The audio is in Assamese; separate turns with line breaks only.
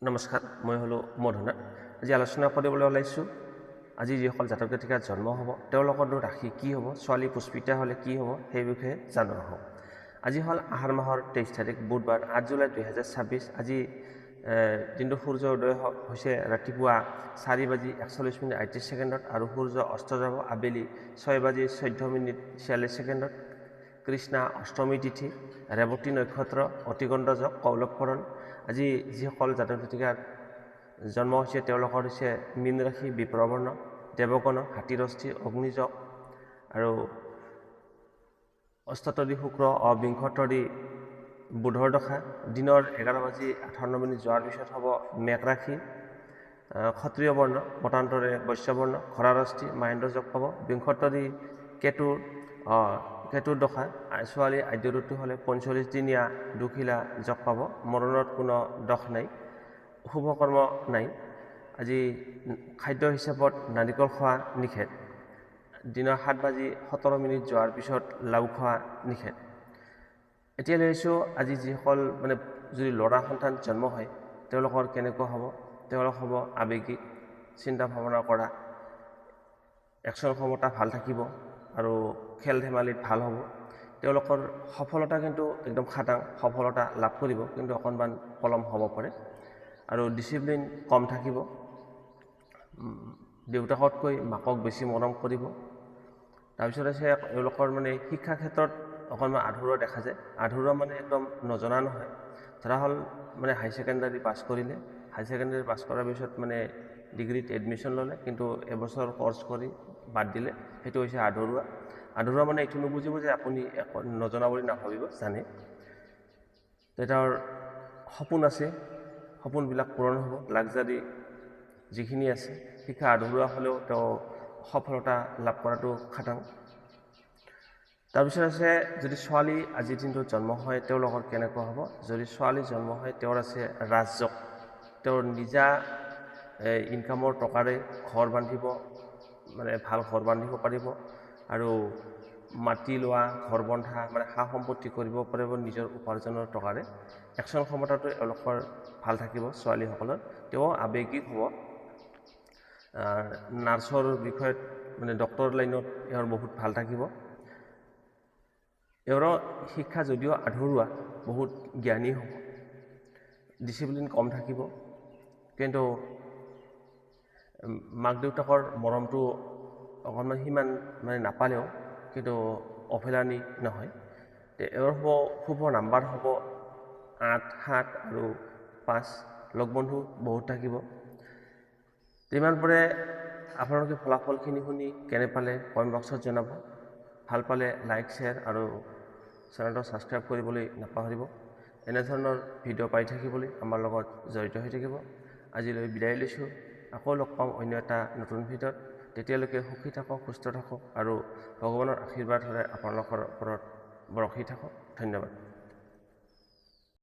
নমস্কাৰ, মই হলো মধুনা। আজি আলোচনা কৰিবলৈ ওলাইছোঁ আজি যিসকল জাতক জাতিকাত জন্ম হ'ব তেওঁলোকৰ ৰাশি কি হ'ব, ছোৱালী পুষ্পিতা হ'লে কি হ'ব সেই বিষয়ে জানোৱা হওক। আজি হ'ল আহাৰ মাহৰ 23 তাৰিখ বুধবাৰ, 8 জুলাই 2026। আজি দিনটো সূৰ্য উদয় হৈছে ৰাতিপুৱা 4:41:38 আৰু সূৰ্য অস্ত যাব আবেলি 6:14:46। কৃষ্ণা অষ্টমী তিথি, ৰেৱতী নক্ষত্ৰ, অতিগণ্ড যোগ, কৌলভকৰণ। আজি যিসকল জাতক জাতিকাৰ জন্ম হৈছে তেওঁলোকৰ হৈছে মীন ৰাশি, বিপ্ৰবৰ্ণ, দেৱগণ, হাতীৰস্থি, অগ্নিযোগ আৰু অষ্টতৰী শুক্ৰ, অবিংশতৰী বুধৰ দশা। দিনৰ 11:58 যোৱাৰ পিছত হ'ব মেঘ ৰাশি, ক্ষত্ৰিয় বৰ্ণ, মতান্তৰে বৈশ্যবৰ্ণ, খৰাৰস্থি, মহেন্দ্ৰ যোগ পাব। বিংশতৰী কেতুৰ দশা, ছোৱালী আদ্য ঋতু হ'লে 45 দিনীয়া দুখিলা যোগ পাব। মৰণত কোনো দোষ নাই, শুভকৰ্ম নাই। আজি খাদ্য হিচাপত নাৰিকল খোৱা নিষেধ। দিনৰ 7:17 যোৱাৰ পিছত লাও খোৱা নিষেধ। এতিয়া লৈ আহিছোঁ আজি যিসকল যদি ল'ৰা সন্তান জন্ম হয় তেওঁলোকৰ কেনেকুৱা হ'ব। তেওঁলোক হ'ব আৱেগিক, চিন্তা ভাৱনা কৰা, একশ্যন ক্ষমতা ভাল থাকিব আৰু খেল ধেমালিত ভাল হ'ব। তেওঁলোকৰ সফলতা কিন্তু একদম খাটাং সফলতা লাভ কৰিব, কিন্তু অকণমান পলম হ'ব পাৰে আৰু ডিচিপ্লিন কম থাকিব। দেউতাকতকৈ মাকক বেছি মৰম কৰিব। তাৰপিছত আছে এওঁলোকৰ শিক্ষা ক্ষেত্ৰত অকণমান আধৰুৱা দেখা যায়। আধৰুৱা একদম নজনা নহয়। ধৰা হ'ল হাই ছেকেণ্ডাৰী পাছ কৰিলে, হাই ছেকেণ্ডাৰী পাছ কৰাৰ পিছত ডিগ্ৰীত এডমিশ্যন ল'লে, কিন্তু এবছৰ কৰ্চ কৰি বাদ দিলে, সেইটো হৈছে আধৰুৱা। আধৰুৱা এইটো নুবুজিব যে আপুনি নজনা বুলি নাভাবিব, জানে। তেওঁৰ সপোন আছে, সপোনবিলাক পূৰণ হ'ব। লাক্সাৰী যিখিনি আছে, শিক্ষা আধৰুৱা হ'লেও তেওঁ সফলতা লাভ কৰাটো খাটাং। তাৰপিছত আছে যদি ছোৱালী আজিৰ দিনটোত জন্ম হয় তেওঁলোকৰ কেনেকুৱা হ'ব। যদি ছোৱালী জন্ম হয় তেওঁৰ আছে ৰাজযোগ। তেওঁৰ নিজা ইনকামৰ টকাৰে ঘৰ বান্ধিব, ভাল ঘৰ বান্ধিব পাৰিব আৰু মাটি লোৱা, ঘৰ বন্ধা সা সম্পত্তি কৰিব পাৰিব নিজৰ উপাৰ্জনৰ টকাৰে। একশ্যন ক্ষমতাটো এওঁলোকৰ ভাল থাকিব ছোৱালীসকলৰ। তেওঁ আৱেগিক হ'ব। নাৰ্ছৰ বিষয়ত ডক্টৰ লাইনত এওঁৰ বহুত ভাল থাকিব। এওঁৰ শিক্ষা যদিও আধৰুৱা, বহুত জ্ঞানী হ'ব। ডিচিপ্লিন কম থাকিব, কিন্তু মাক দেউতাকৰ মৰমটো অকণমান সিমান নাপালেও কিন্তু অভেলানী নহয়। এওঁৰ হ'ব শুভ নাম্বাৰ হ'ব 8, 7 আৰু 5। লগ বন্ধু বহুত থাকিব। যিমান পাৰে আপোনালোকে ফলাফলখিনি শুনি কেনে পালে কমেণ্ট বক্সত জনাব। ভাল পালে লাইক, শ্বেয়াৰ আৰু চেনেলটো ছাবস্ক্ৰাইব কৰিবলৈ নাপাহৰিব। এনেধৰণৰ ভিডিঅ' পাই থাকিবলৈ আমাৰ লগত জড়িত হৈ থাকিব। আজিলৈ বিদায় লৈছোঁ। আকৌ লগ পাম অন্য এটা নতুন ভিডিঅ'ত। তেতিয়ালৈকে সুখী থাকক, সুস্থ থাকক আৰু ভগৱানৰ আশীৰ্বাদ হ'লে আপোনালোকৰ ওপৰত বৰষি থাকক। ধন্যবাদ।